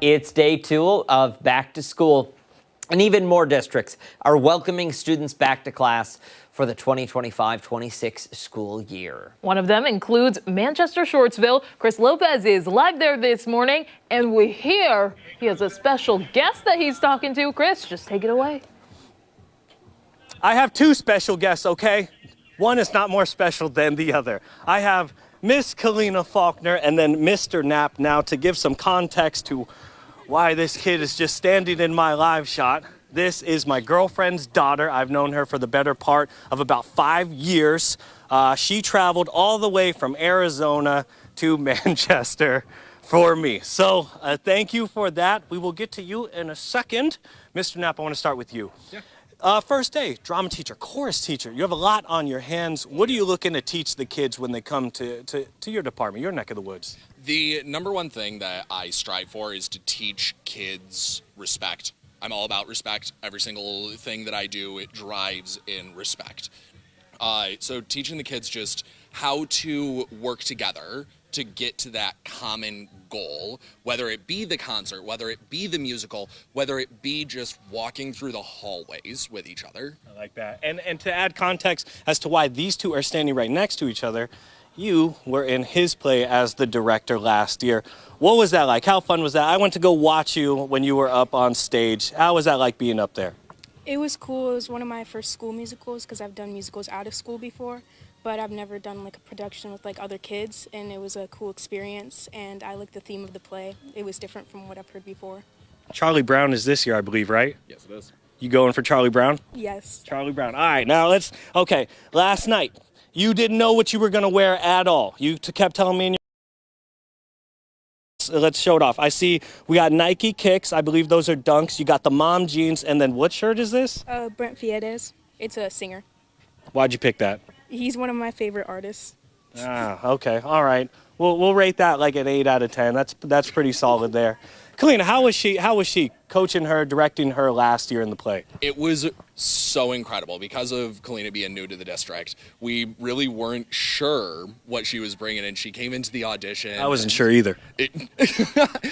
It's day 2 of back to school, and even more districts are welcoming students back to class for the 2025-26 school year. One of them includes Manchester-Shortsville. Chris Lopez is live there this morning, and we hear he has a special guest that he's talking to. Chris, just take it away. I have 2 special guests, okay? One is not more special than the other. I have Miss Kalina Faulkner and then Mr. Knapp. Now, to give some context to why this kid is just standing in my live shot, this is my girlfriend's daughter. I've known her for the better part of about 5 years. She traveled all the way from Arizona to Manchester for me. So thank you for that. We will get to you in a second. Mr. Knapp, I want to start with you. Yeah. First day, drama teacher, chorus teacher. You have a lot on your hands. What are you looking to teach the kids when they come to your department, your neck of the woods? The number one thing that I strive for is to teach kids respect. I'm all about respect. Every single thing that I do, it drives in respect. So teaching the kids just how to work together to get to that common goal, whether it be the concert, whether it be the musical, whether it be just walking through the hallways with each other. I like that. And to add context as to why these two are standing right next to each other, you were in his play as the director last year. What was that like? How fun was that? I went to go watch you when you were up on stage. How was that like being up there? It was cool. It was one of my first school musicals because I've done musicals out of school before, but I've never done like a production with like other kids, and it was a cool experience, and I liked the theme of the play. It was different from what I've heard before. Charlie Brown is this year, I believe, right? Yes, it is. You going for Charlie Brown? Yes. Charlie Brown. All right, now okay, last night, you didn't know what you were going to wear at all. You kept telling me in your... Let's show it off. I see we got Nike kicks. I believe those are Dunks. You got the mom jeans, and then what shirt is this? Brent Fiedes. It's a singer. Why'd you pick that? He's one of my favorite artists. Ah, okay, all right. We'll rate that like an 8 out of 10. That's pretty solid there. Kalina, how was she coaching her, directing her last year in the play? It was so incredible. Because of Kalina being new to the district, we really weren't sure what she was bringing, and she came into the audition. I wasn't sure either.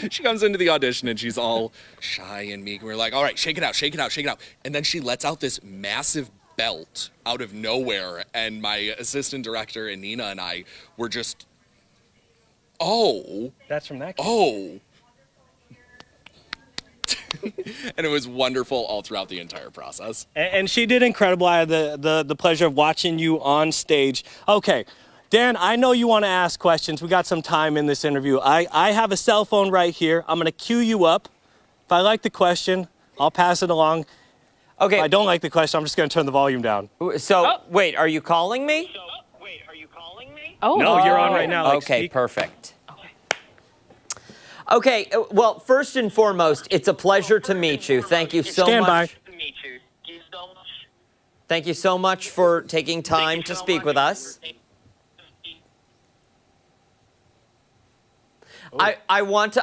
She comes into the audition, and she's all shy and meek, and we're like, all right, shake it out, shake it out, shake it out. And then she lets out this massive belt out of nowhere, and my assistant director, and Nina, and I were just, oh. That's from that kid. Oh. And it was wonderful all throughout the entire process. And she did incredible. I had the pleasure of watching you on stage. Okay, Dan, I know you want to ask questions. We got some time in this interview. I have a cell phone right here. I'm going to cue you up. If I like the question, I'll pass it along. Okay. If I don't like the question, I'm just going to turn the volume down. So, wait, are you calling me? Oh, No, you're on right now. Like, Okay, speak. perfect. Okay, well, first and foremost, it's a pleasure to meet you. Thank you so Stand by. much. Thank you so much for taking time to speak with us. I want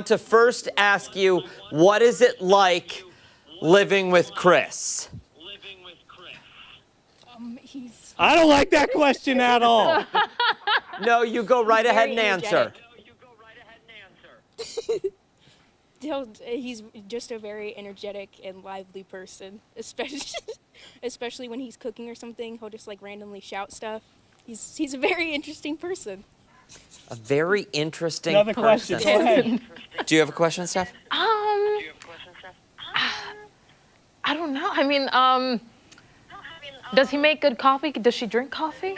to first ask you, what is it like living with Chris? I don't like that question at all. No, you go right ahead and answer. He's just a very energetic and lively person, especially when he's cooking or something. He'll just like randomly shout stuff. He's a very interesting person. A very interesting Another person. question. Go ahead. Do you have a question, Steph? I don't know. I mean, does he make good coffee? Does she drink coffee?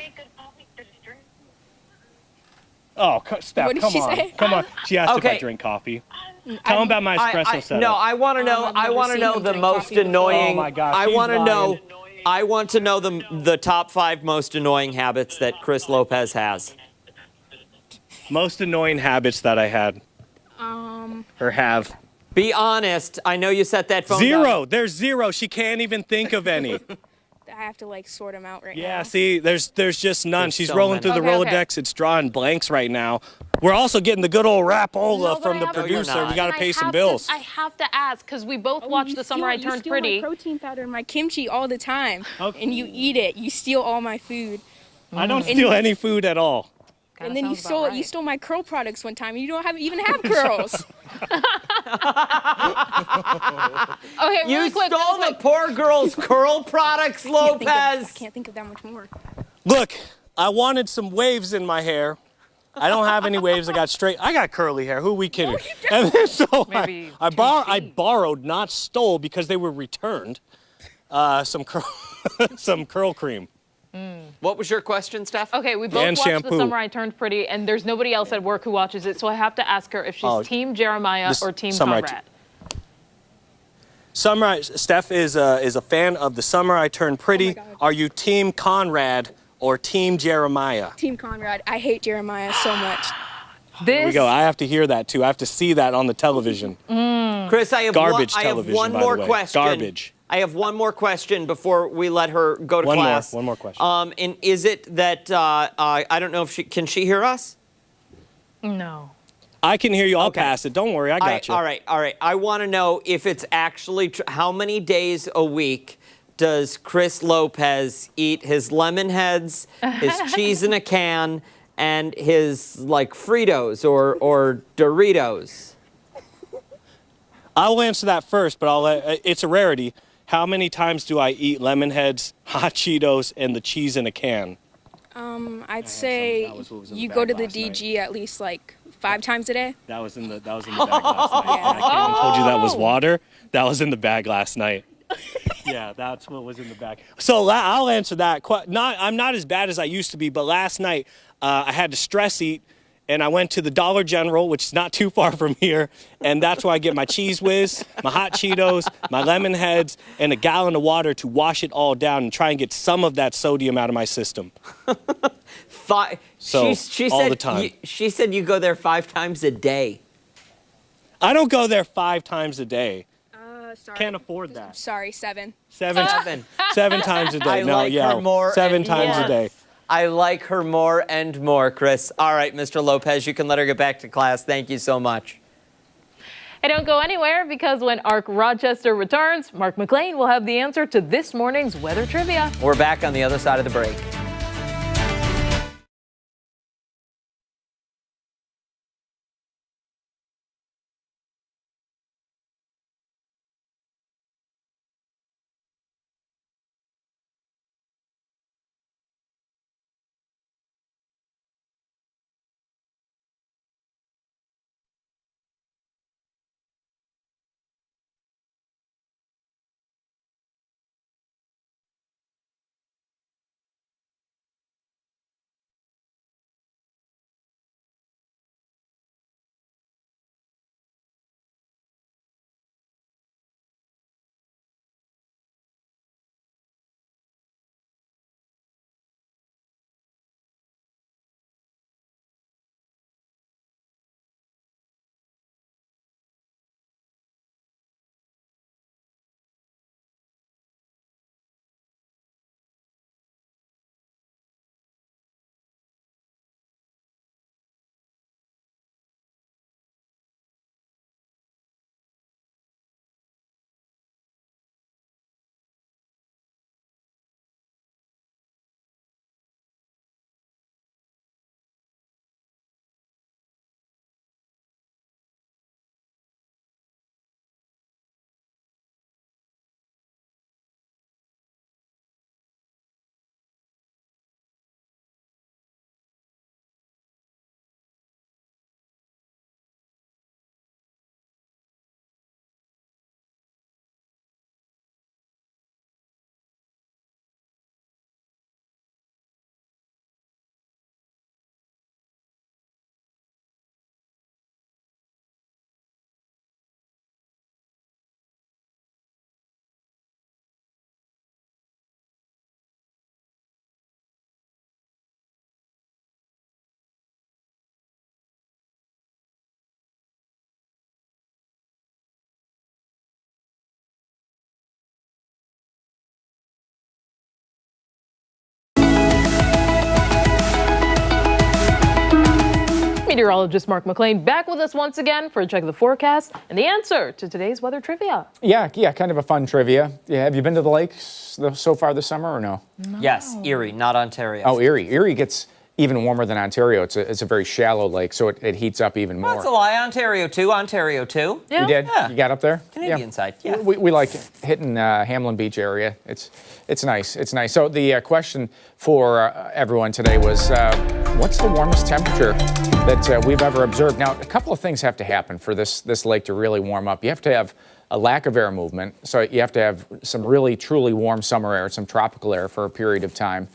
Oh, Steph, What did come she on. say? Come on. She asked if I Okay. drink coffee. Tell him about my espresso setup. No, I want to know. I've I never want to seen know him the drink most coffee before. annoying. Oh my gosh, I she's want to know. lying. I want to know the top 5 most annoying habits that Chris Lopez has. Most annoying habits that I had or have. Be honest. I know you set that phone down. 0. There's 0. She can't even think of any. I have to like sort him out right now. Yeah, see, there's just none. There's She's so rolling many. through the Okay, okay. Rolodex. It's drawing blanks right now. We're also getting the good old rapola No, but from I the have to- producer. No, you're We got to not. pay some have bills. I have to ask because we both Oh, watched you The Summer I steal- Turned you Pretty. steal my protein powder and my kimchi all the time, Okay. and you eat it. You steal all my food. I don't steal any food at all. Kinda And then you sounds about right. stole my curl products one time. And you don't even have curls. Okay, You really quick. stole the poor girl's curl products, I Lopez. can't think of that much more. Look, I wanted some waves in my hair. I don't have any waves. I got curly hair. Who are we kidding? And then, so Maybe I Tennessee. borrowed, not stole, because they were returned, some curl cream. What was your question, Steph? Okay, we both And watched shampoo. The Summer I Turned Pretty, and there's nobody else at work who watches it, so I have to ask her if she's Oh, Team Jeremiah this or Team Summer I Conrad. Steph is a fan of The Summer I Turned Pretty. God. Are you Team Conrad or Team Jeremiah? Team Conrad. I hate Jeremiah so much. Here we go. I have to hear that too. I have to see that on the television. Chris, I have Garbage one, I have television, one by more the way. question. Garbage. I have one more question before we let her go to One more, class. one more question. And is it that I don't know if can she hear us? No. I can hear you. I'll Okay. pass it. Don't worry. I got you. All right. I want to know if it's actually how many days a week does Chris Lopez eat his lemon heads, his cheese in a can, and his like Fritos or Doritos? I'll answer that first, but it's a rarity. How many times do I eat lemon heads, hot Cheetos, and the cheese in a can? I'd say that was what was in the you bag go to the last night. DG at least like 5 times a day. That was in the bag last night. I came and told you that was water. That was in the bag last night. Yeah, that's what was in the bag. So I'll answer that. I'm not as bad as I used to be, but last night I had to stress eat, and I went to the Dollar General, which is not too far from here, and that's where I get my Cheese Whiz, my hot Cheetos, my lemon heads, and a gallon of water to wash it all down and try and get some of that sodium out of my system. So she all said the time. She said you go there 5 times a day. I don't go there 5 times a day. Sorry. Can't afford that. Sorry, 7. 7 times a day. I No, like yeah, her more 7 and times more. a day. I like her more and more, Chris. All right, Mr. Lopez, you can let her get back to class. Thank you so much. Hey, don't go anywhere because when ARC Rochester returns, Mark McLean will have the answer to this morning's weather trivia. We're back on the other side of the break. Meteorologist Mark McLean back with us once again for a check of the forecast and the answer to today's weather trivia. Yeah, kind of a fun trivia. Yeah, have you been to the lakes so far this summer or no? Yes, Erie, not Ontario. Oh, Erie. Erie gets even warmer than Ontario. It's a very shallow lake, so it heats up even more. That's a lie. Ontario too. Yeah. You did? Yeah. You got up there? Canadian side, yeah. We like hitting Hamlin Beach area. It's nice. It's nice. So the question for everyone today was, what's the warmest temperature that we've ever observed? Now, a couple of things have to happen for this lake to really warm up. You have to have a lack of air movement, so you have to have some really, truly warm summer air, some tropical air for a period of time,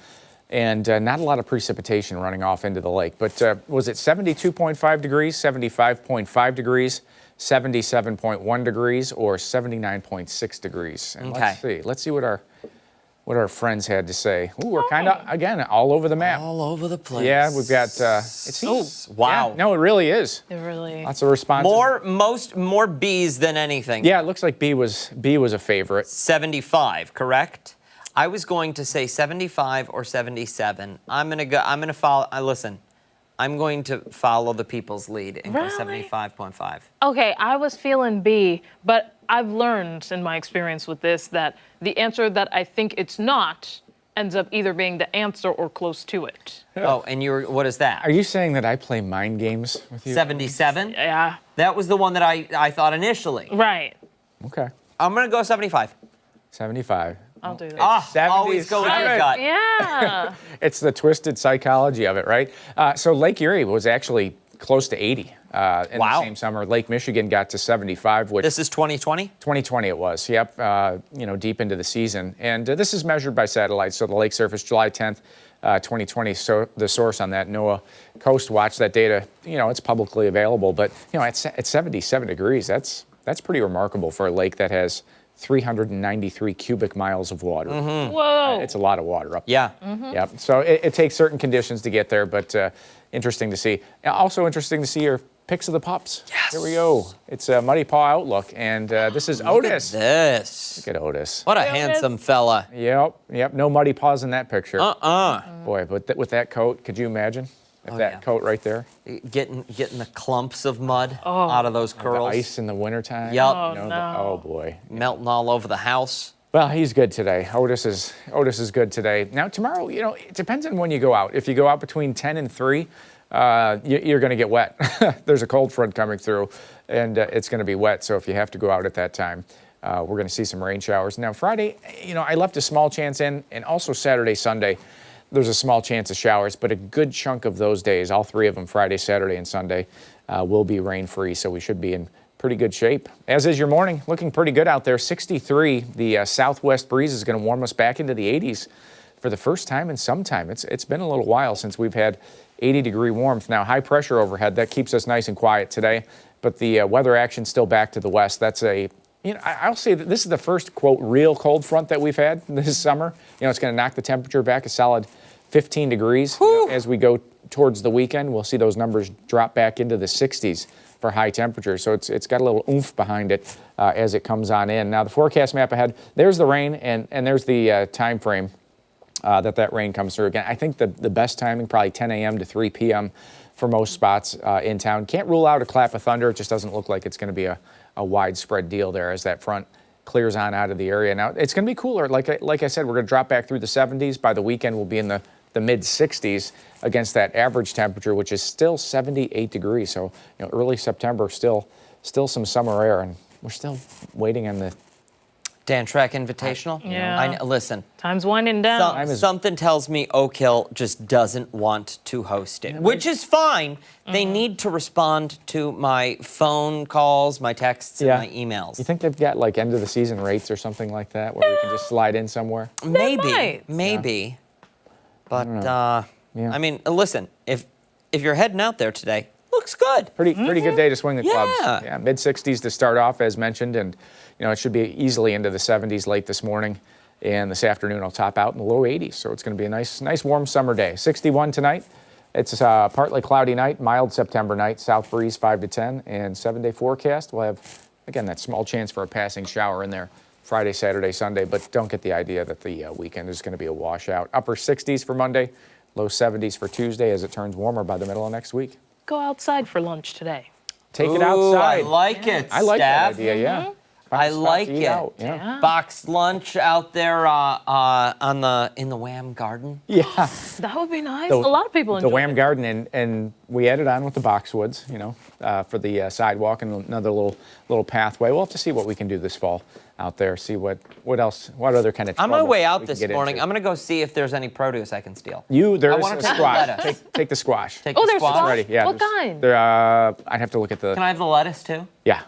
and not a lot of precipitation running off into the lake. But was it 72.5 degrees, 75.5 degrees, 77.1 degrees, or 79.6 degrees? And Okay. Let's see what our friends had to say. Ooh, we're kind of, again, all over the map. All over the place. Yeah, we've got, Wow. Yeah, no, it really is. It really. Lots of responses. More B's than anything. Yeah, it looks like B was a favorite. 75, correct? I was going to say 75 or 77. I'm gonna follow. Listen, I'm going to follow the people's lead and go Really? 75.5. Okay, I was feeling B, but I've learned in my experience with this that the answer that I think it's not ends up either being the answer or close to it. Oh, and what is that? Are you saying that I play mind games with you? 77? Yeah. That was the one that I thought initially. Right. Okay. I'm gonna go 75. 75. I'll do that. Always go with your gut. Yeah. It's the twisted psychology of it, right? So Lake Erie was actually close to 80 in the same summer. Lake Michigan got to 75, which This is 2020? 2020 it was, yep, deep into the season. And this is measured by satellite, so the lake surface, July 10th, 2020. So the source on that, NOAA Coast Watch, that data, it's publicly available. But, at 77 degrees, that's pretty remarkable for a lake that has 393 cubic miles of water. Whoa. It's a lot of water up Yeah. there. Yep. So it takes certain conditions to get there, but interesting to see. Also interesting to see your pics of the pups. Yes. Here we go. It's a Muddy Paw Outlook, and this is Otis. Look at this. Look at Otis. What a Otis. handsome fella. Yep. No muddy paws in that picture. Uh-uh. Boy, but with that coat, could you imagine? If that yeah. coat right there. Getting the clumps of mud out of those The curls. ice in the wintertime. Yup. Oh, no. Oh, boy. Melting all over the house. Well, he's good today. Otis is good today. Now, tomorrow, it depends on when you go out. If you go out between 10 and 3, you're going to get wet. There's a cold front coming through, and it's going to be wet. So if you have to go out at that time, we're going to see some rain showers. Now, Friday, I left a small chance in, and also Saturday, Sunday, there's a small chance of showers, but a good chunk of those days, all three of them, Friday, Saturday, and Sunday, will be rain-free. So we should be in pretty good shape. As is your morning, looking pretty good out there. 63, the southwest breeze is going to warm us back into the 80s for the first time in some time. It's been a little while since we've had 80-degree warmth. Now, high pressure overhead, that keeps us nice and quiet today, but the weather action's still back to the west. That's I'll say that this is the first, quote, real cold front that we've had this summer. It's going to knock the temperature back a solid 15 degrees. As we go towards the weekend, we'll see those numbers drop back into the 60s for high temperatures. So it's got a little oomph behind it as it comes on in. Now, the forecast map ahead, there's the rain, and there's the time frame that rain comes through. Again, I think the best timing, probably 10 a.m. to 3 p.m. for most spots in town. Can't rule out a clap of thunder. It just doesn't look like it's going to be a widespread deal there as that front clears on out of the area. Now, it's going to be cooler. Like I said, we're going to drop back through the 70s. By the weekend, we'll be in the mid-60s against that average temperature, which is still 78 degrees. So, early September, still some summer air, and we're still waiting on the Dan Track Invitational? Yeah. Listen. Time's winding down. Something tells me Oak Hill just doesn't want to host it, which is fine. They need to respond to my phone calls, my texts, and my emails. You think they've got like end of the season rates or something like that where we can just slide in somewhere? Maybe. But I mean, listen, if you're heading out there today, looks good. Pretty good day to swing the clubs. Yeah. Yeah, mid-60s to start off, as mentioned, and it should be easily into the 70s late this morning, and this afternoon I'll top out in the low 80s. So it's going to be a nice warm summer day. 61 tonight. It's a partly cloudy night, mild September night, south breeze 5 to 10, and 7-day forecast. We'll have, again, that small chance for a passing shower in there Friday, Saturday, Sunday, but don't get the idea that the weekend is going to be a washout. Upper 60s for Monday, low 70s for Tuesday as it turns warmer by the middle of next week. Go outside for lunch today. Take it outside. I like it, I like that Steph. idea, yeah. I spot like to eat it. out, yeah. Boxed lunch out there in the Wham Garden. Yeah. That would be nice. A lot of people enjoy the Wham it. Garden, and we added on with the boxwoods, for the sidewalk and another little pathway. We'll have to see what we can do this fall out there. See what other kind of. On my way out we can this get morning, into. I'm gonna go see if there's any produce I can steal. There's wanna a take the squash. lettuce. Take the squash. Take Oh, the there's squash? Ready? Yeah. What there's- kind? There, I'd have to look at the. Can I have the lettuce too? Yeah.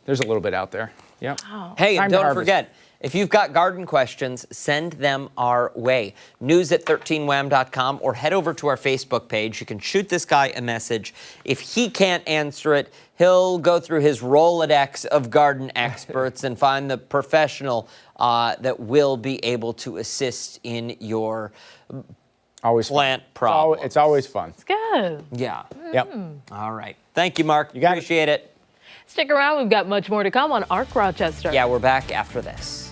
There's a little bit out there. Yep. Hey, Time and to don't harvest. forget, if you've got garden questions, send them our way. News@13wham.com or head over to our Facebook page. You can shoot this guy a message. If he can't answer it, he'll go through his Rolodex of garden experts and find the professional that will be able to assist in your Always fun. plant problem. It's always fun. It's good. Yeah. Yep. All right. Thank you, Mark. You got it. Appreciate it. Stick around. We've got much more to come on Arc Rochester. Yeah, we're back after this.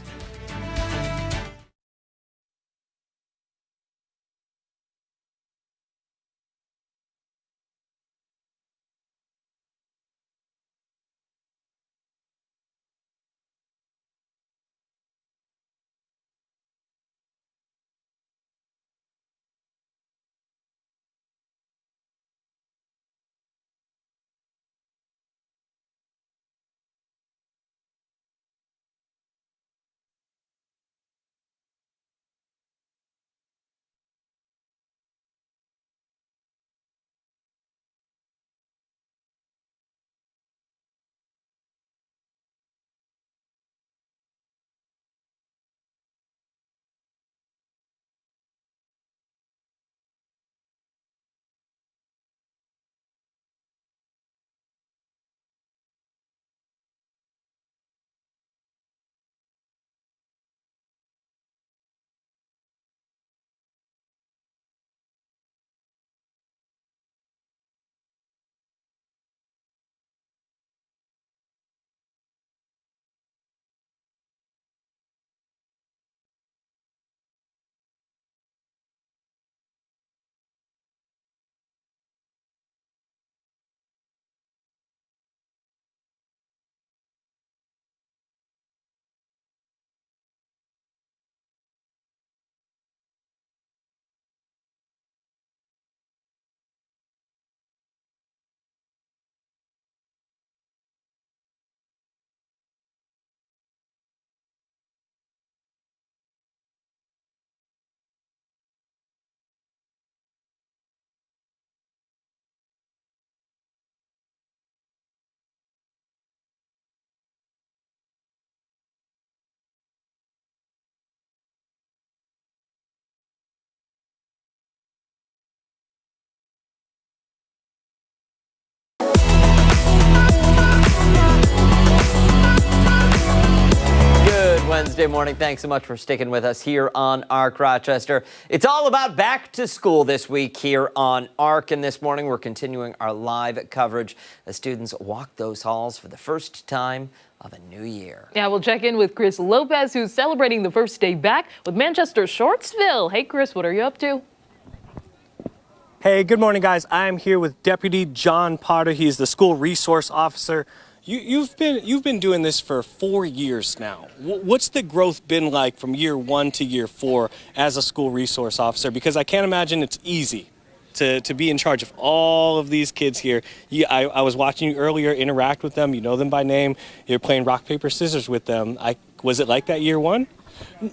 Wednesday morning. Thanks so much for sticking with us here on Arc Rochester. It's all about back to school this week here on Arc, and this morning we're continuing our live coverage as students walk those halls for the first time of a new year. Yeah, we'll check in with Chris Lopez, who's celebrating the first day back with Manchester-Shortsville. Hey, Chris, what are you up to? Hey, good morning, guys. I'm here with Deputy John Potter. He's the school resource officer. You've been doing this for 4 years now. What's the growth been like from year 1 to year 4 as a school resource officer? Because I can't imagine it's easy to be in charge of all of these kids here. I was watching you earlier interact with them. You know them by name. You're playing rock, paper, scissors with them. Was it like that year 1?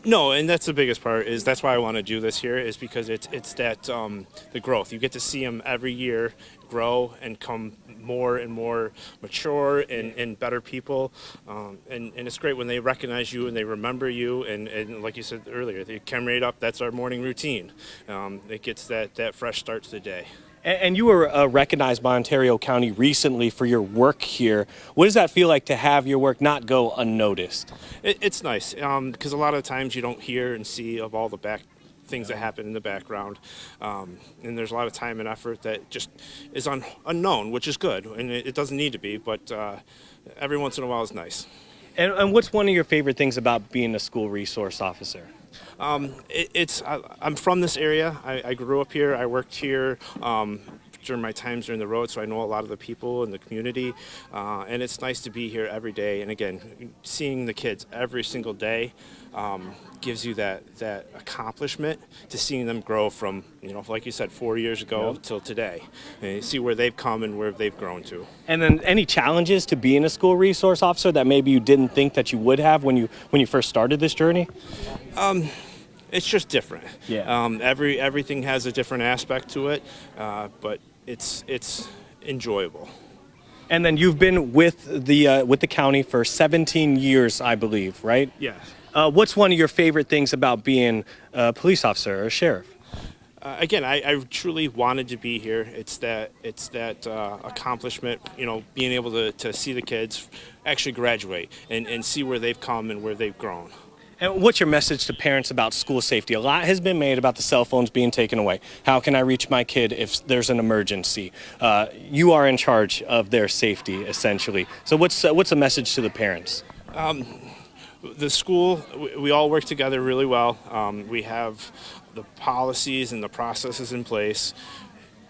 No, and that's the biggest part. That's why I want to do this here, is because it's that the growth. You get to see them every year grow and come more and more mature and better people, and it's great when they recognize you and they remember you, and like you said earlier, they come right up. That's our morning routine. It gets that fresh start to the day. And you were recognized by Ontario County recently for your work here. What does that feel like to have your work not go unnoticed? It's nice because a lot of times you don't hear and see of all the things that happen in the background, and there's a lot of time and effort that just is unknown, which is good, and it doesn't need to be, but every once in a while is nice. And what's one of your favorite things about being a school resource officer? I'm from this area. I grew up here. I worked here. during my times during the road, so I know a lot of the people in the community, and it's nice to be here every day. And again, seeing the kids every single day gives you that accomplishment to seeing them grow from, like you said, 4 years ago till today, and you see where they've come and where they've grown to. And then any challenges to being a school resource officer that maybe you didn't think that you would have when you first started this journey? It's just different. Yeah. Everything has a different aspect to it, but it's enjoyable. And then you've been with the county for 17 years, I believe, right? Yes. What's one of your favorite things about being a police officer or a sheriff? Again, I truly wanted to be here. It's that accomplishment, being able to see the kids actually graduate and see where they've come and where they've grown. And what's your message to parents about school safety? A lot has been made about the cell phones being taken away. How can I reach my kid if there's an emergency? You are in charge of their safety, essentially. So what's the message to the parents? The school, we all work together really well. We have the policies and the processes in place,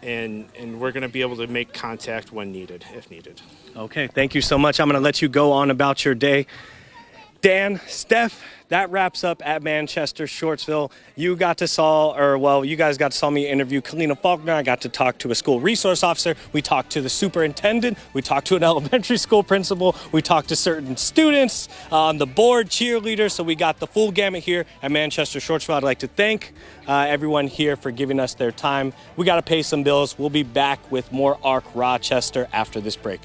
and we're going to be able to make contact when needed, if needed. Okay, thank you so much. I'm going to let you go on about your day. Dan, Steph, that wraps up at Manchester-Shortsville. You guys got to saw me interview Kalina Faulkner. I got to talk to a school resource officer. We talked to the superintendent. We talked to an elementary school principal. We talked to certain students on the board, cheerleaders. So we got the full gamut here at Manchester-Shortsville. I'd like to thank everyone here for giving us their time. We got to pay some bills. We'll be back with more ARC Rochester after this break.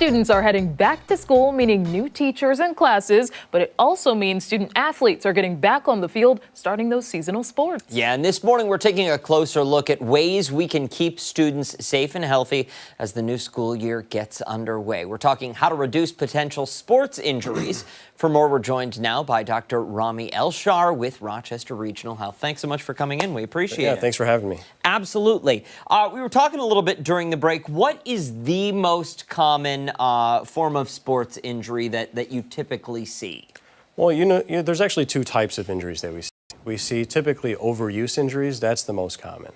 students are heading back to school, meaning new teachers and classes, but it also means student athletes are getting back on the field, starting those seasonal sports. Yeah, and this morning we're taking a closer look at ways we can keep students safe and healthy as the new school year gets underway. We're talking how to reduce potential sports injuries. For more, we're joined now by Dr. Rami Elshar with Rochester Regional Health. Thanks so much for coming in. We appreciate it. Yeah, thanks for having me. Absolutely. We were talking a little bit during the break. What is the most common form of sports injury that you typically see? Well, there's actually two types of injuries that we see. We see typically overuse injuries. That's the most common.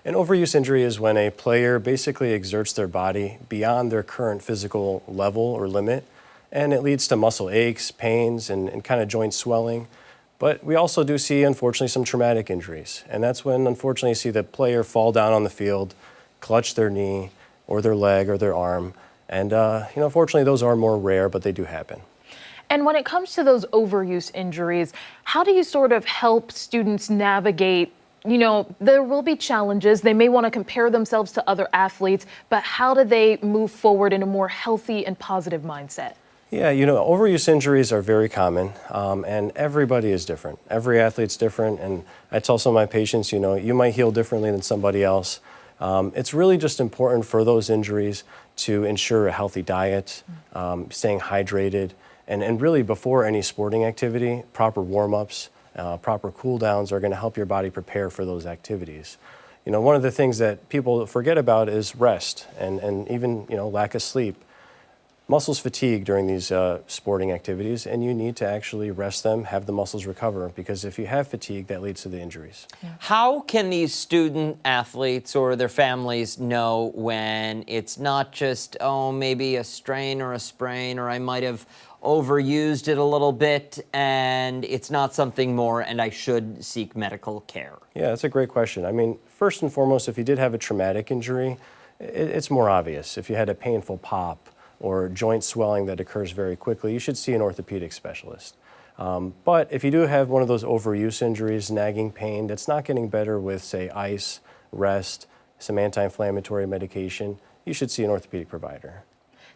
An overuse injury is when a player basically exerts their body beyond their current physical level or limit, and it leads to muscle aches, pains, and kind of joint swelling. But we also do see, unfortunately, some traumatic injuries. And that's when, unfortunately, you see the player fall down on the field, clutch their knee or their leg or their arm. And, unfortunately, those are more rare, but they do happen. And when it comes to those overuse injuries, how do you sort of help students navigate? There will be challenges. They may want to compare themselves to other athletes, but how do they move forward in a more healthy and positive mindset? Yeah, overuse injuries are very common, and everybody is different. Every athlete's different, and I tell some of my patients, you might heal differently than somebody else. It's really just important for those injuries to ensure a healthy diet, staying hydrated, and really before any sporting activity, proper warm-ups, proper cool-downs are going to help your body prepare for those activities. One of the things that people forget about is rest and even, lack of sleep. Muscles fatigue during these sporting activities, and you need to actually rest them, have the muscles recover, because if you have fatigue, that leads to the injuries. Yeah. How can these student athletes or their families know when it's not just, maybe a strain or a sprain, or I might have overused it a little bit and it's not something more and I should seek medical care? Yeah, that's a great question. I mean, first and foremost, if you did have a traumatic injury, it's more obvious. If you had a painful pop or joint swelling that occurs very quickly, you should see an orthopedic specialist. But if you do have one of those overuse injuries, nagging pain that's not getting better with, say, ice, rest, some anti-inflammatory medication, you should see an orthopedic provider.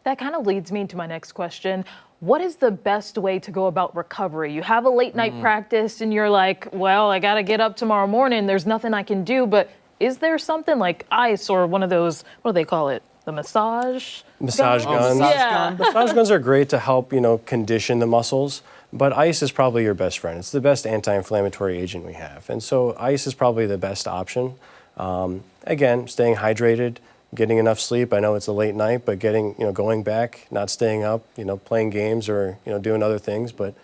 That kind of leads me to my next question. What is the best way to go about recovery? You have a late night practice and you're like, well, I got to get up tomorrow morning. There's nothing I can do. But is there something like ice or one of those, what do they call it? The massage guns. Yeah. Massage guns are great to help, condition the muscles, but ice is probably your best friend. It's the best anti-inflammatory agent we have. And so ice is probably the best option. Again, staying hydrated, getting enough sleep. I know it's a late night, but going back, not staying up, playing games or, doing other things, but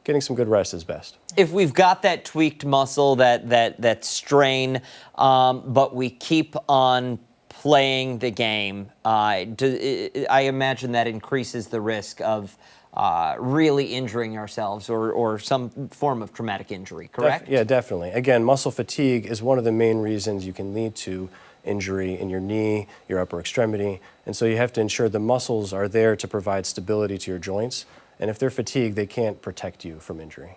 getting some good rest is best. If we've got that tweaked muscle, that strain, but we keep on playing the game, I imagine that increases the risk of really injuring ourselves or some form of traumatic injury, correct? Yeah, definitely. Again, muscle fatigue is one of the main reasons you can lead to injury in your knee, your upper extremity, and so you have to ensure the muscles are there to provide stability to your joints, and if they're fatigued, they can't protect you from injury.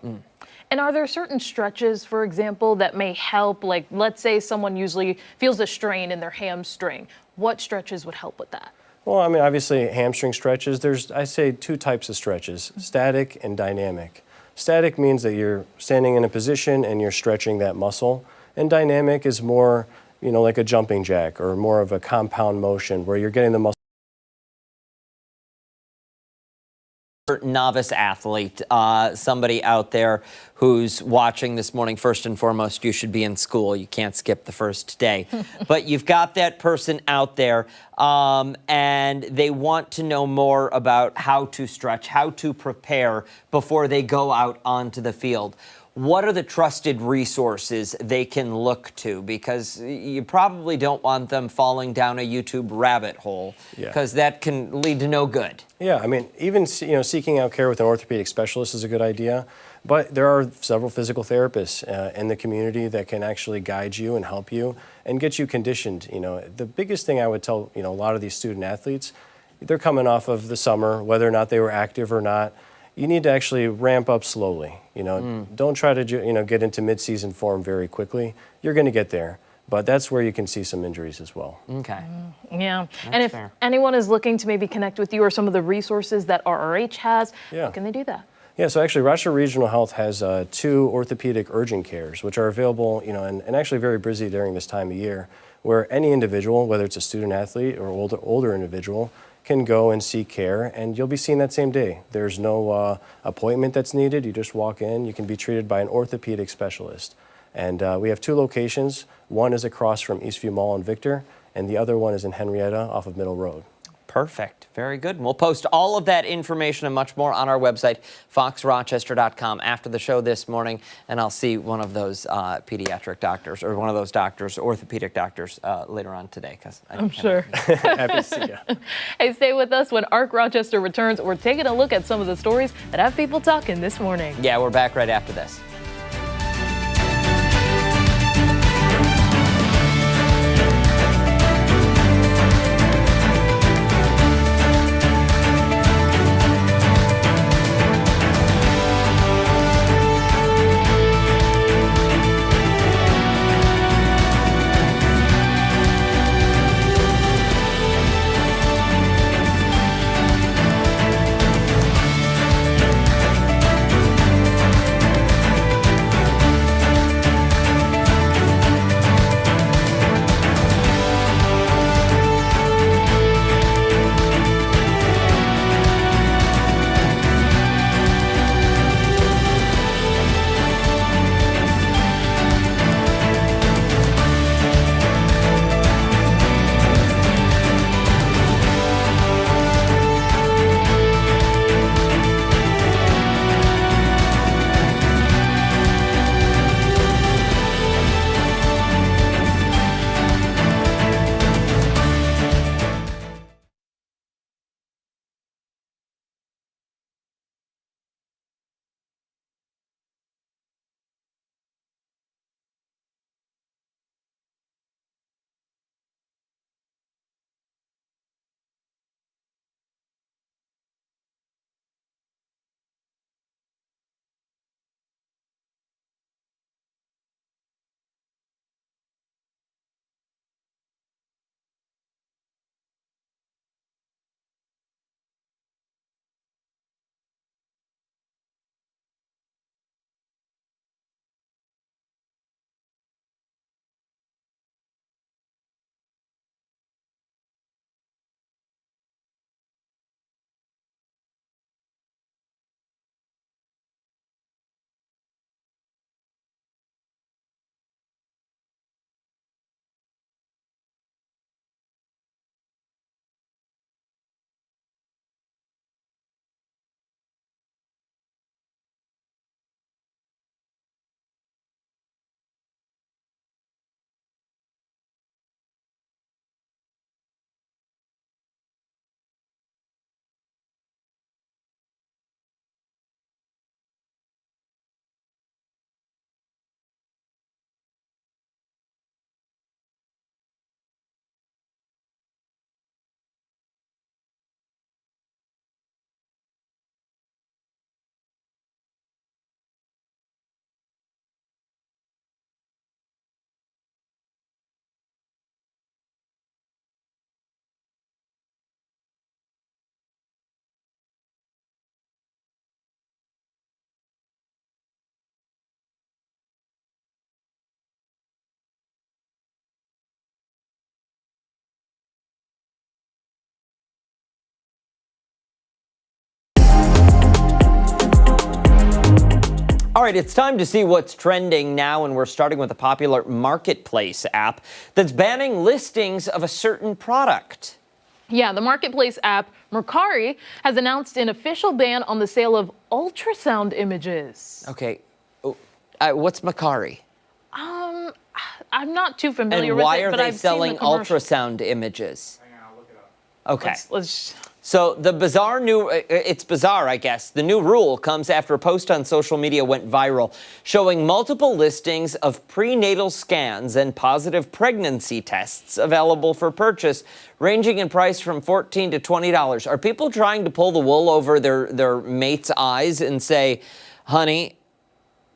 And are there certain stretches, for example, that may help? Like, let's say someone usually feels a strain in their hamstring. What stretches would help with that? Well, I mean, obviously, hamstring stretches, there's, I say, two types of stretches, static and dynamic. Static means that you're standing in a position and you're stretching that muscle, and dynamic is more, like a jumping jack or more of a compound motion where you're getting the muscle. Novice athlete, somebody out there who's watching this morning, first and foremost, you should be in school. You can't skip the first day. But you've got that person out there, and they want to know more about how to stretch, how to prepare before they go out onto the field. What are the trusted resources they can look to? Because you probably don't want them falling down a YouTube rabbit hole, because that can lead to no good. Yeah, I mean, even seeking out care with an orthopedic specialist is a good idea. But there are several physical therapists in the community that can actually guide you and help you and get you conditioned. The biggest thing I would tell a lot of these student athletes, they're coming off of the summer, whether or not they were active or not. You need to actually ramp up slowly. Don't try to get into mid-season form very quickly. You're going to get there, But that's where you can see some injuries as well. Okay. Yeah. And if fair. anyone is looking to maybe connect with you or some of the resources that RRH has, Yeah. how can they do that? Yeah, so actually Rochester Regional Health has 2 orthopedic urgent cares, which are available, and actually very busy during this time of year, where any individual, whether it's a student athlete or older individual, can go and seek care, and you'll be seen that same day. There's no appointment that's needed. You just walk in. You can be treated by an orthopedic specialist. And we have 2 locations. One is across from Eastview Mall in Victor, and the other one is in Henrietta off of Middle Road. Perfect. Very good. We'll post all of that information and much more on our website, foxrochester.com, after the show this morning, and I'll see one of those pediatric doctors or one of those doctors, orthopedic doctors, later on today. I'm sure. Happy to see you. Hey, stay with us when Arc Rochester returns. We're taking a look at some of the stories that have people talking this morning. Yeah, we're back right after this. All right, it's time to see what's trending now, and we're starting with a popular marketplace app that's banning listings of a certain product. Yeah, the marketplace app Mercari has announced an official ban on the sale of ultrasound images. Okay, what's Mercari? I'm not too familiar And with why it, are but they I've selling seen the commercial. ultrasound images? Hang on, I'll look it up. Okay. Let's So the bizarre it's bizarre, I guess. The new rule comes after a post on social media went viral showing multiple listings of prenatal scans and positive pregnancy tests available for purchase, ranging in price from $14 to $20. Are people trying to pull the wool over their mate's eyes and say, honey,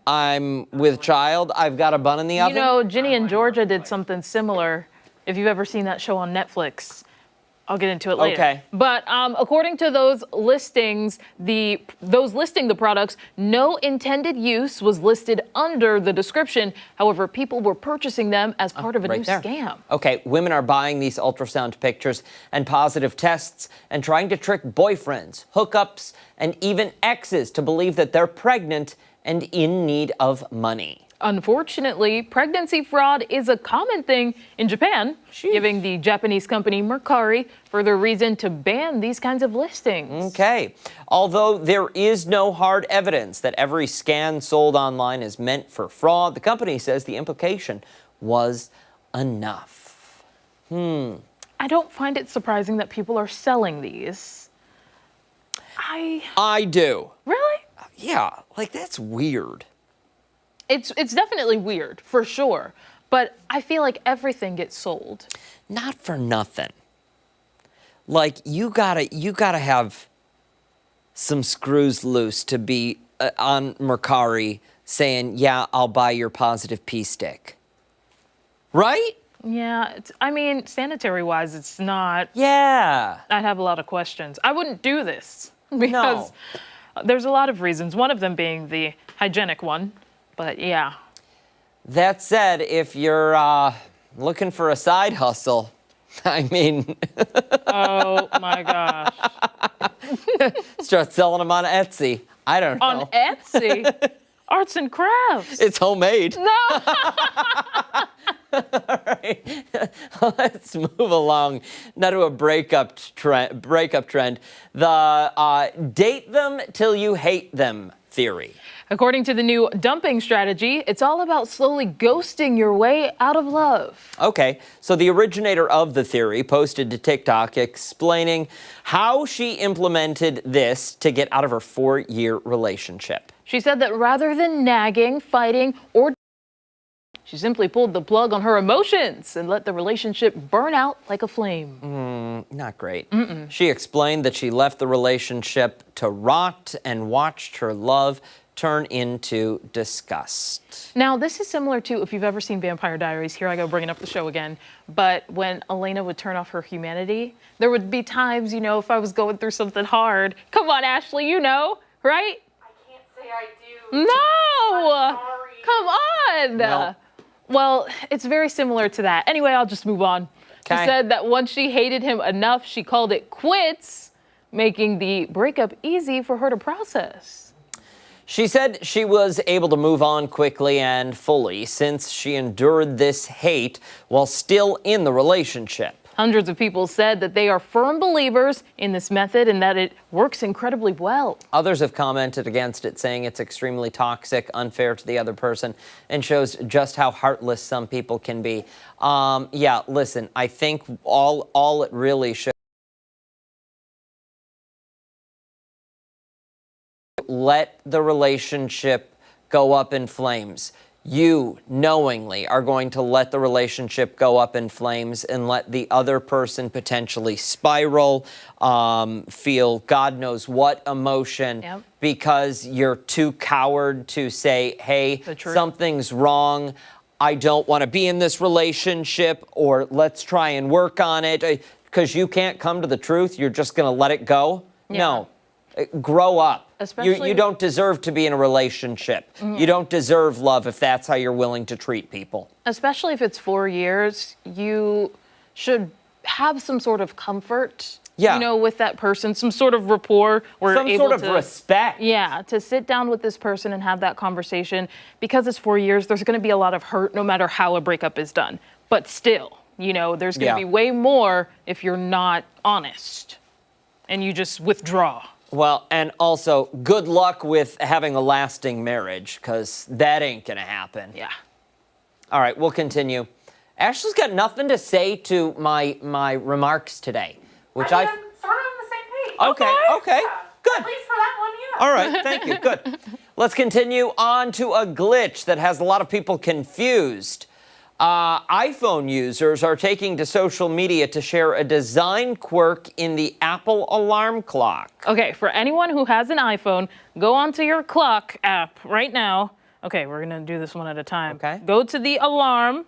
I'm with child. I've got a bun in the oven. You know, Ginny and Georgia did something similar. If you've ever seen that show on Netflix, I'll get into it later. Okay. But according to those listings, those listing the products, no intended use was listed under the description. However, people were purchasing them as part of a new scam. Okay, women are buying these ultrasound pictures and positive tests and trying to trick boyfriends, hookups, and even exes to believe that they're pregnant and in need of money. Unfortunately, pregnancy fraud is a common thing in Japan, giving the Japanese company Mercari further reason to ban these kinds of listings. Okay. Although there is no hard evidence that every scan sold online is meant for fraud, the company says the implication was enough. I don't find it surprising that people are selling these. I do. Really? Yeah, like that's weird. It's definitely weird, for sure. But I feel like everything gets sold. Not for nothing. Like you gotta have some screws loose to be on Mercari saying, yeah, I'll buy your positive pee stick. Right? Yeah, I mean, sanitary-wise, it's not. Yeah. I'd have a lot of questions. I wouldn't do this because there's a lot of reasons, one of them being the hygienic one. But yeah. That said, if you're looking for a side hustle, I mean. Oh my gosh. Start selling them on Etsy. I don't know. On Etsy? Arts and crafts. It's homemade. No. All right. Let's move along now to a breakup trend. The date them till you hate them theory. According to the new dumping strategy, it's all about slowly ghosting your way out of love. Okay, so the originator of the theory posted to TikTok explaining how she implemented this to get out of her 4-year relationship. She said that rather than nagging, fighting, or she simply pulled the plug on her emotions and let the relationship burn out like a flame. Not great. She explained that she left the relationship to rot and watched her love turn into disgust. Now, this is similar to, if you've ever seen Vampire Diaries, here I go bringing up the show again, but when Elena would turn off her humanity, there would be times, you know, if I was going through something hard, come on, Ashley, you know, right? I can't say I do. No! I'm sorry. Come on! No. Well, it's very similar to that. Anyway, I'll just move on. She 'Kay. said that once she hated him enough, she called it quits, making the breakup easy for her to process. She said she was able to move on quickly and fully since she endured this hate while still in the relationship. Hundreds of people said that they are firm believers in this method and that it works incredibly well. Others have commented against it, saying it's extremely toxic, unfair to the other person, and shows just how heartless some people can be. Yeah, listen, I think all it really shows. Let the relationship go up in flames. You knowingly are going to let the relationship go up in flames and let the other person potentially spiral, feel God knows what emotion, because you're too coward to say, hey, something's wrong. I don't want to be in this relationship, or let's try and work on it. Because you can't come to the truth. You're just going to let it go. No. Grow up. You don't deserve to be in a relationship. You don't deserve love if that's how you're willing to treat people. Especially if it's 4 years, you should have some sort of comfort, you know, with that person, some sort of rapport. Some sort of respect. Yeah, to sit down with this person and have that conversation. Because it's 4 years, there's going to be a lot of hurt no matter how a breakup is done. But still, you know, there's going to be way more if you're not honest and you just withdraw. Well, and also, good luck with having a lasting marriage, because that ain't going to happen. Yeah. All right, we'll continue. Ashley's got nothing to say to my remarks today, which I'm sort of on the same page. Okay, Yeah. good. At least for that one, yeah. All right, thank you, good. Let's continue on to a glitch that has a lot of people confused. iPhone users are taking to social media to share a design quirk in the Apple alarm clock. Okay, for anyone who has an iPhone, go onto your clock app right now, Okay, we're gonna do this one at a time. Okay. Go to the alarm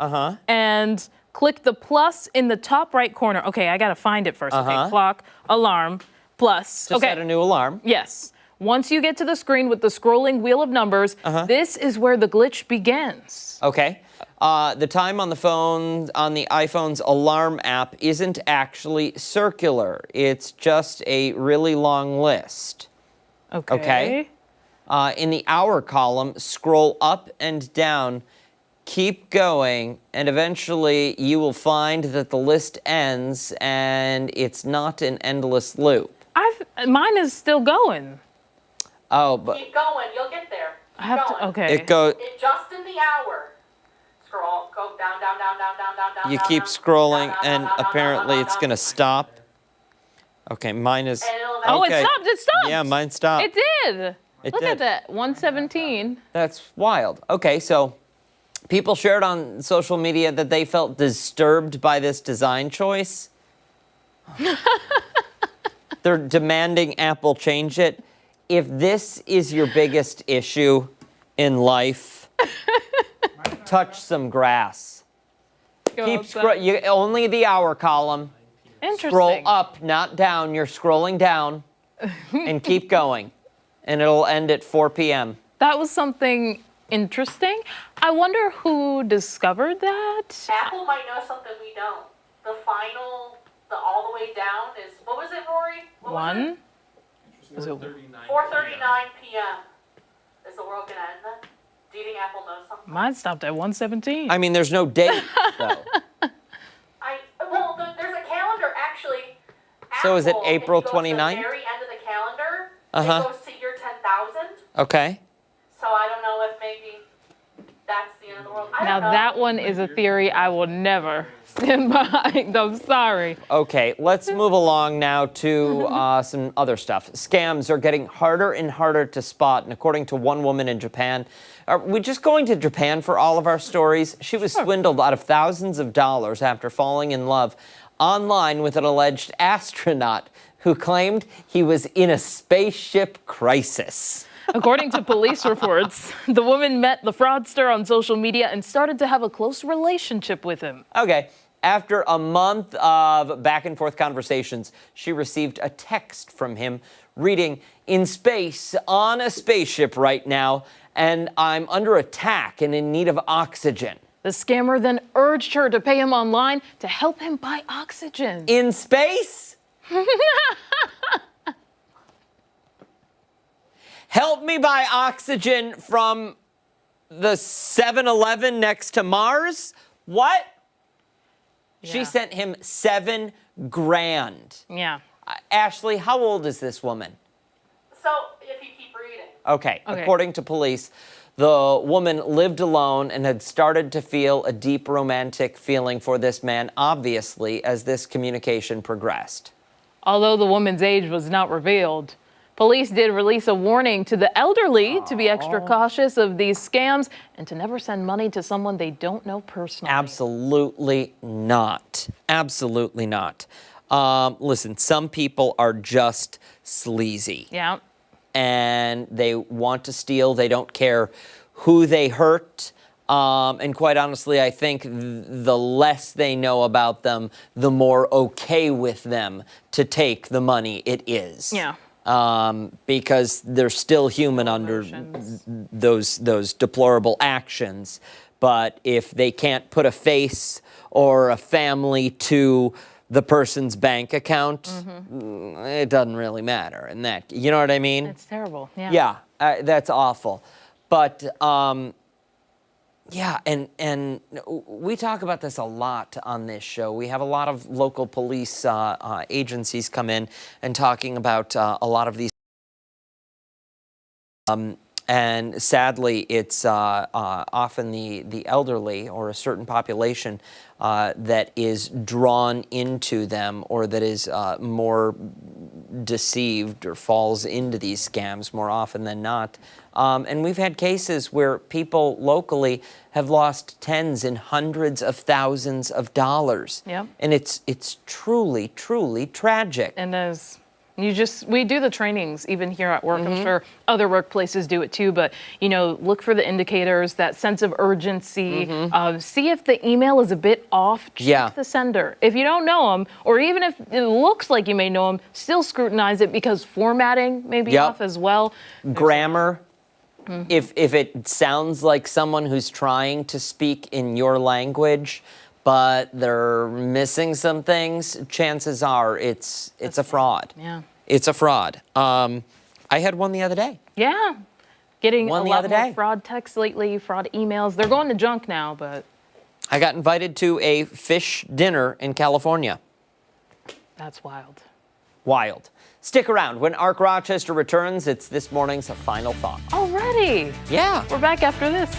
and click the plus in the top right corner. Okay, I gotta find it first. Okay, clock, alarm, plus. Just set a new alarm. Yes. Once you get to the screen with the scrolling wheel of numbers, this is where the glitch begins. Okay. The time on the phone, on the iPhone's alarm app isn't actually circular. It's just a really long list. Okay. In the hour column, scroll up and down, keep going, and eventually you will find that the list ends and it's not an endless loop. Mine is still going. Oh, but Keep going. You'll get there. I have to, okay. it goes. It just in the hour. Scroll. Go down, down, down, down, down, down, down. You down, keep down, scrolling, down, down, and down, down, apparently down, it's down, gonna down. stop. Okay, mine is. And it'll Oh, okay. it stopped. It stopped. Yeah, mine stopped. It did. It Look did. at that. 117. That's wild. Okay, so people shared on social media that they felt disturbed by this design choice. They're demanding Apple change it. If this is your biggest issue in life, touch some grass. Keep scrolling. Only the hour column. Interesting. Scroll up, not down. You're scrolling down, and keep going, and it'll end at 4 p.m. That was something interesting. I wonder who discovered that. Apple might know something we don't. The final, the all the way down is, what was it, Rory? What was One. it? 4:39 p.m. Is the world gonna end then? Do you think Apple knows something? Mine stopped at 117. I mean, there's no date though. Well, there's a calendar actually. So is it Apple, April if you go to 29th? the very end of the calendar, Uh-huh. it goes to year 10,000. Okay. So I don't know if maybe that's the end of the world. I Now don't know. that one is a theory I will never stand behind. I'm sorry. Okay, let's move along now to some other stuff. Scams are getting harder and harder to spot, and according to one woman in Japan, are we just going to Japan for all of our stories? She was swindled out of thousands of dollars after falling in love online with an alleged astronaut who claimed he was in a spaceship crisis. According to police reports, the woman met the fraudster on social media and started to have a close relationship with him. Okay. After a month of back and forth conversations, she received a text from him reading, "In space, on a spaceship right now, and I'm under attack and in need of oxygen." The scammer then urged her to pay him online to help him buy oxygen. In space? Help me buy oxygen from the 7-Eleven next to Mars? What? She Yeah. sent him $7 grand. Yeah. Ashley, how old is this woman? So if you keep reading. Okay. Okay. According to police, the woman lived alone and had started to feel a deep romantic feeling for this man, obviously, as this communication progressed. Although the woman's age was not revealed, police did release a warning to the elderly to be extra cautious of these scams and to never send money to someone they don't know personally. Absolutely not. Absolutely not. Listen, some people are just sleazy. Yeah. And they want to steal. They don't care who they hurt. And quite honestly, I think the less they know about them, the more okay with them to take the money it is. Yeah. Because they're still human under those deplorable actions. But if they can't put a face or a family to the person's bank account, it doesn't really matter. And that, you know what I mean? It's terrible. Yeah. Yeah, that's awful. But yeah, and we talk about this a lot on this show. We have a lot of local police agencies come in and talking about a lot of these. And sadly, it's often the elderly or a certain population that is drawn into them or that is more deceived or falls into these scams more often than not. And we've had cases where people locally have lost tens and hundreds of thousands of dollars. Yep. And it's truly, truly tragic. And there's We do the trainings even here at work. I'm sure other workplaces do it too, but look for the indicators, that sense of urgency. See if the email is a bit off. Check the sender. If you don't know them, or even if it looks like you may know them, still scrutinize it because formatting may be off as well. Grammar. If it sounds like someone who's trying to speak in your language, but they're missing some things, chances are it's a fraud. Yeah. It's a fraud. I had one the other day. Yeah. Getting One a the lot other more day. fraud texts lately, fraud emails. They're going to junk now, but I got invited to a fish dinner in California. that's wild. Wild. Stick around. When Arc Rochester returns, it's this morning's Final Thought. Already. Yeah. We're back after this.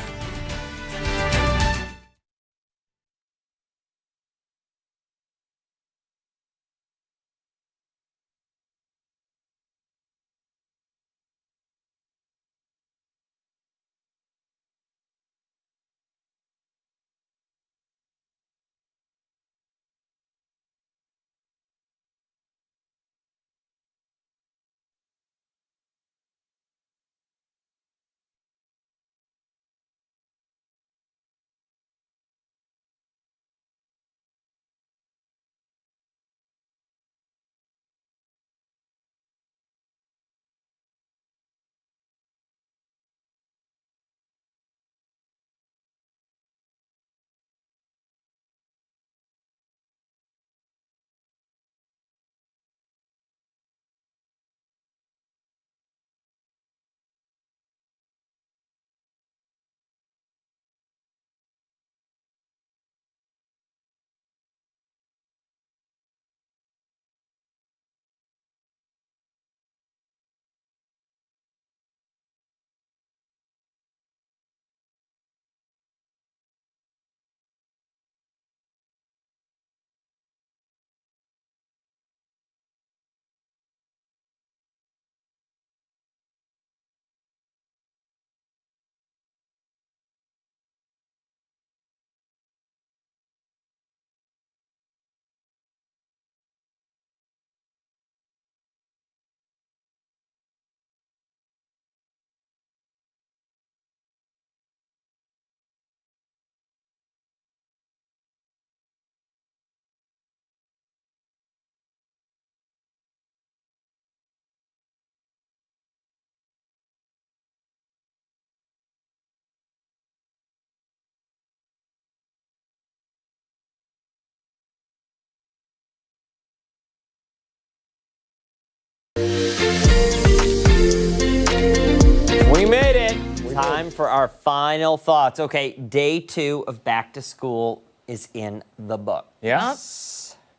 We made it. Time for our final thoughts. Okay, day 2 of back to school is in the book. Yeah.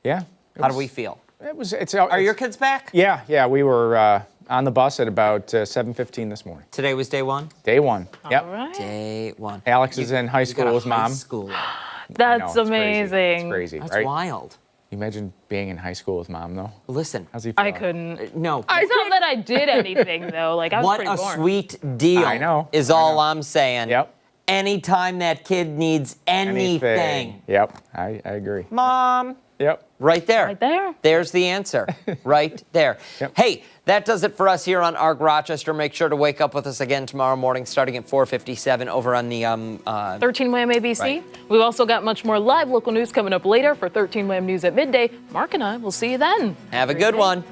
Yeah. How do we feel? Are your kids back? Yeah. We were on the bus at about 7:15 this morning. Today was day 1? Day 1. Yep. All right. Day 1. Alex is in high school with mom. School. That's I know, amazing. It's crazy, That's right? wild. You imagine being in high school with mom, though? Listen, How's he feel? I couldn't. no. It's not that I did anything though. Like I was What pretty a bored. sweet deal. I know, Is I all know. I'm saying. Yep. Anytime that kid needs anything. Yep, I agree. Mom. Yep. Right there. Right there. There's the answer. Right there. Yep. Hey, that does it for us here on Arc Rochester. Make sure to wake up with us again tomorrow morning starting at 4:57 over on the 13 Wham ABC. Right. We've also got much more live local news coming up later for 13 Wham News at midday. Mark and I will see you then. Have a good one.